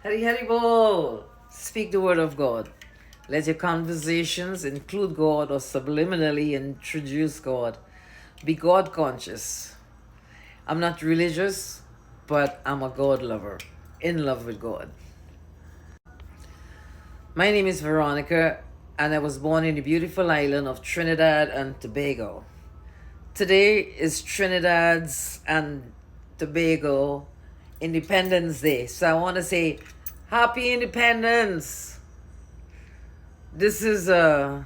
Hari Hari Bol. Speak the word of God. Let your conversations include God or subliminally introduce God. Be God conscious. I'm not religious, but I'm a God lover, in love with God. My name is Veronica, and I was born in the beautiful island of Trinidad and Tobago. Today is Trinidad's and Tobago Independence Day. So I want to say Happy Independence. This is one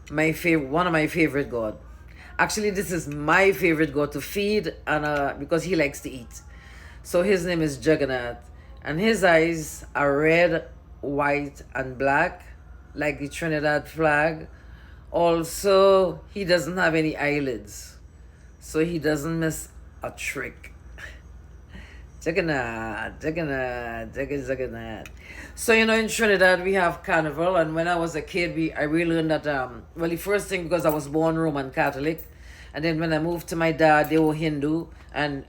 of my favorite god. Actually, this is my favorite god to feed and because he likes to eat. So his name is Jagannath, and his eyes are red, white, and black, like the Trinidad flag. Also, he doesn't have any eyelids, so he doesn't miss a trick. Jagannath. So in Trinidad we have carnival, and when I was a kid, I really learned that well, the first thing, because I was born Roman Catholic, and then when I moved to my dad, they were Hindu, and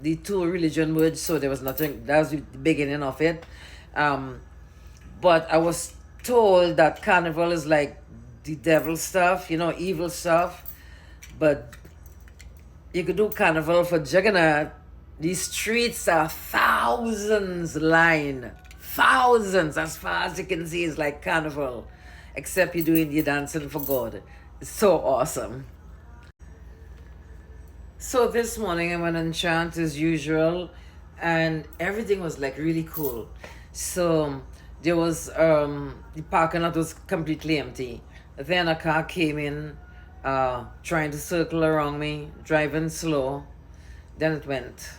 the two religion merged, so there was nothing. That was the beginning of it. But I was told that carnival is like the devil stuff, evil stuff, but you could do carnival for Jagannath. These streets are thousands line. Thousands, as far as you can see, is like carnival. Except you're doing your dancing for God. It's so awesome. So this morning I went on chant as usual, and everything was like really cool. So there was the parking lot was completely empty. Then a car came in, trying to circle around me, driving slow. Then it went.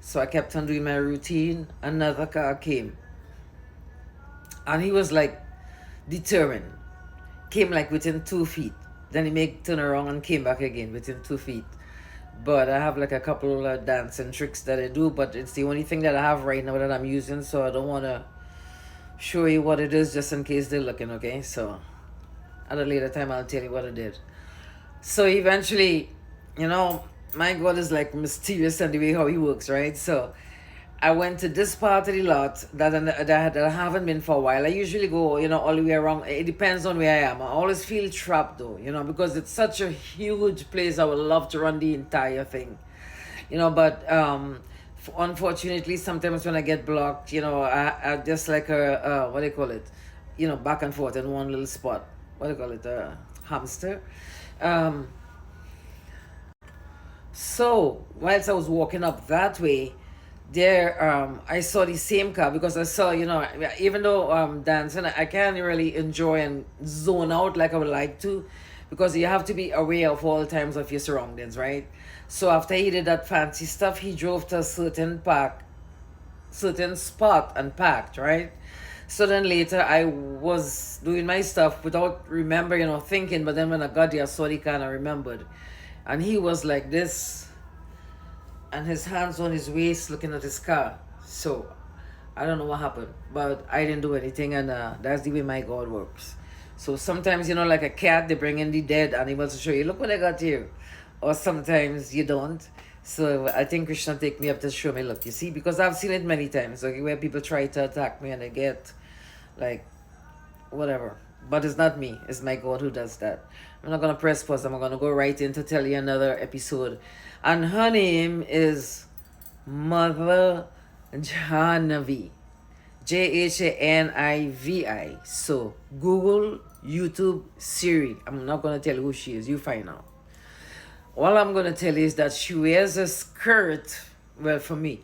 So I kept on doing my routine. Another car came, and he was like determined. Came like within 2 feet. Then he made turn around and came back again within 2 feet. But I have like a couple of dancing tricks that I do, but it's the only thing that I have right now that I'm using, so I don't want to show you what it is just in case they're looking, okay? So at a later time I'll tell you what I did. So eventually, my God is like mysterious in the way how he works, right? So I went to this part of the lot that I haven't been for a while. I usually go, all the way around. It depends on where I am. I always feel trapped though, because it's such a huge place. I would love to run the entire thing, but unfortunately, sometimes when I get blocked, I just like what do you call it? Back and forth in one little spot. What do you call it? Hamster. So whilst I was walking up that way, there I saw the same car, because I saw, even though dancing, I can't really enjoy and zone out like I would like to, because you have to be aware of all times of your surroundings, right? So after he did that fancy stuff, he drove to a certain spot and parked, right? So then later I was doing my stuff without thinking, but then when I got there, I saw the car and I remembered. And he was like this, and his hands on his waist looking at his car. So I don't know what happened, but I didn't do anything, and that's the way my God works. So sometimes, like a cat, they bring in the dead animals to show you, look what I got here. Or sometimes you don't. So I think Krishna take me up to show me, look, you see, because I've seen it many times, okay, where people try to attack me and they get like whatever. But it's not me, it's my God who does that. I'm not gonna press pause, I'm gonna go right in to tell you another episode. And her name is Mother Jahnavi. Jhanivi. So Google, YouTube, Siri. I'm not gonna tell you who she is, you find out. All I'm gonna tell you is that she wears a skirt, well, for me,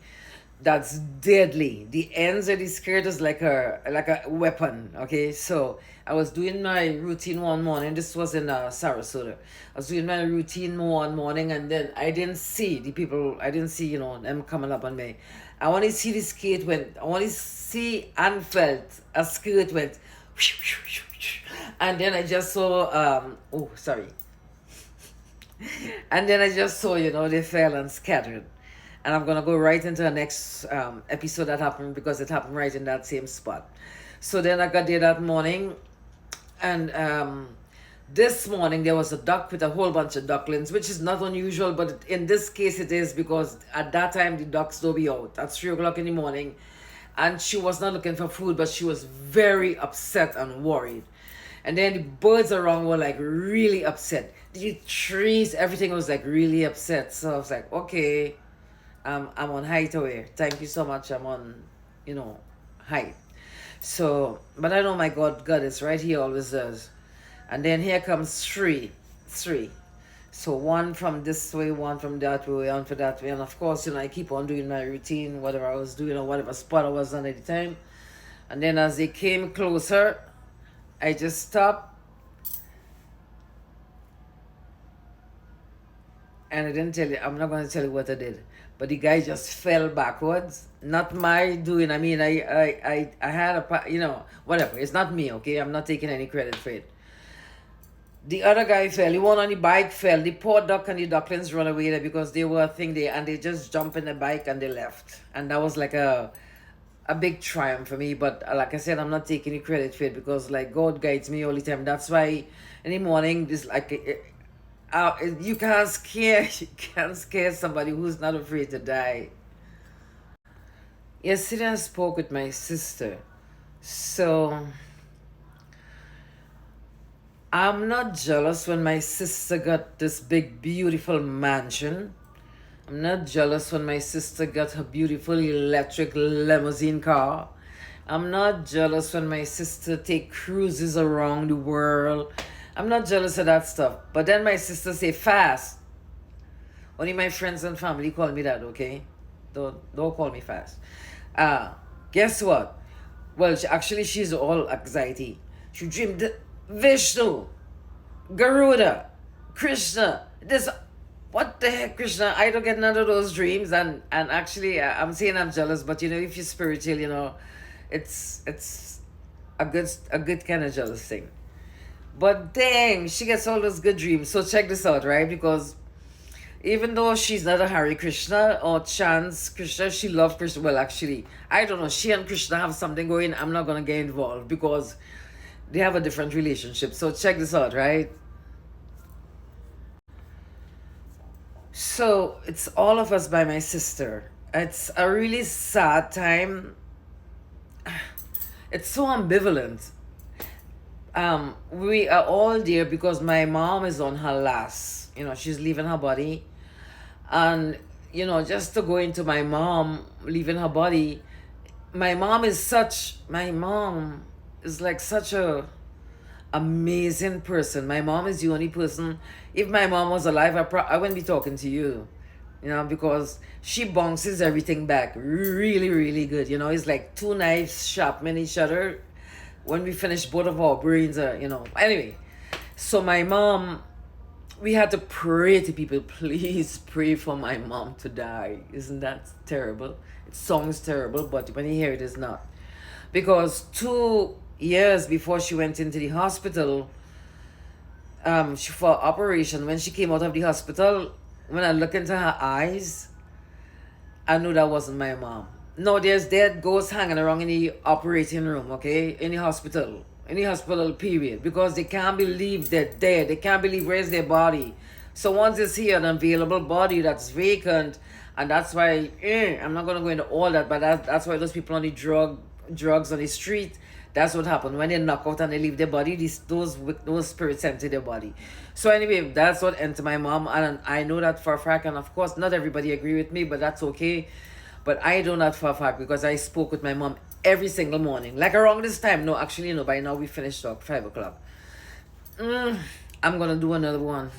that's deadly. The ends of the skirt is like a weapon. Okay, so I was doing my routine one morning. This was in Sarasota. I was doing my routine one morning, and then I didn't see the people. I didn't see them coming up on me. I want to see the skirt went. I want to see and felt a skirt went, and then I just saw. Oh, sorry. And then I just saw, they fell and scattered. And I'm going to go right into the next episode that happened, because it happened right in that same spot. So then I got there that morning, and this morning there was a duck with a whole bunch of ducklings, which is not unusual, but in this case it is, because at that time the ducks don't be out. At 3 o'clock in the morning, and she was not looking for food, but she was very upset and worried. And then the birds around were like really upset. The trees, everything was like really upset. So I was like, okay, I'm on height away. Thank you so much. I'm on, height. So, but I know my God is right. He always does. And then here comes three. So one from this way, one from that way, one from that way. And of course, I keep on doing my routine, whatever I was doing or whatever spot I was on at the time. And then as they came closer, I just stopped and I didn't tell you, I'm not going to tell you what I did. But the guy just fell backwards. Not my doing. I mean, I had whatever. It's not me, okay? I'm not taking any credit for it. The other guy fell. The one on the bike fell. The poor duck and the ducklings run away there because they were a thing there, and they just jumped in the bike and they left. And that was like a big triumph for me. But like I said, I'm not taking any credit for it because like God guides me all the time. That's why in the morning, this like you can't scare somebody who's not afraid to die. Yesterday I spoke with my sister. So I'm not jealous when my sister got this big, beautiful mansion. I'm not jealous when my sister got her beautiful electric limousine car. I'm not jealous when my sister take cruises around the world. I'm not jealous of that stuff. But then my sister say fast. Only my friends and family call me that, okay? Don't call me fast. Guess what? Well, she's all anxiety. She dreamed Vishnu, Garuda, Krishna. This, what the heck, Krishna? I don't get none of those dreams. And actually, I'm saying I'm jealous, but if you're spiritual, it's a good kind of jealous thing. But dang, she gets all those good dreams. So check this out, right? Because even though she's not a Hare Krishna or Chance Krishna, she loves Krishna. Well, actually, I don't know. She and Krishna have something going. I'm not gonna get involved because they have a different relationship. So check this out, right? So it's all of us by my sister. It's a really sad time. It's so ambivalent. We are all there because my mom is on her last. She's leaving her body. And, just to go into my mom leaving her body, my mom is like such a amazing person. My mom is the only person. If my mom was alive, I wouldn't be talking to you, because she bounces everything back really, really good. It's like two knives sharpening each other. When we finish, both of our brains are, Anyway, so my mom, we had to pray to people, please pray for my mom to die. Isn't that terrible? It sounds terrible, but when you hear it, it's not. Because 2 years before she went into the hospital, for operation, when she came out of the hospital, when I look into her eyes, I knew that wasn't my mom. No, there's dead ghosts hanging around in the operating room, okay? In the hospital. In the hospital, period. Because they can't believe they're dead. They can't believe where's their body. So once it's here, an available body that's vacant, and that's why, I'm not going to go into all that, but that's why those people on the drugs on the street, that's what happened. When they knock out and they leave their body, those spirits enter their body. So anyway, that's what entered my mom, and I know that for a fact, and of course, not everybody agree with me, but that's okay. But I do not for a fact because I spoke with my mom every single morning. Like around this time. No, actually, no. By now we finished talk, 5 o'clock. I'm going to do another one.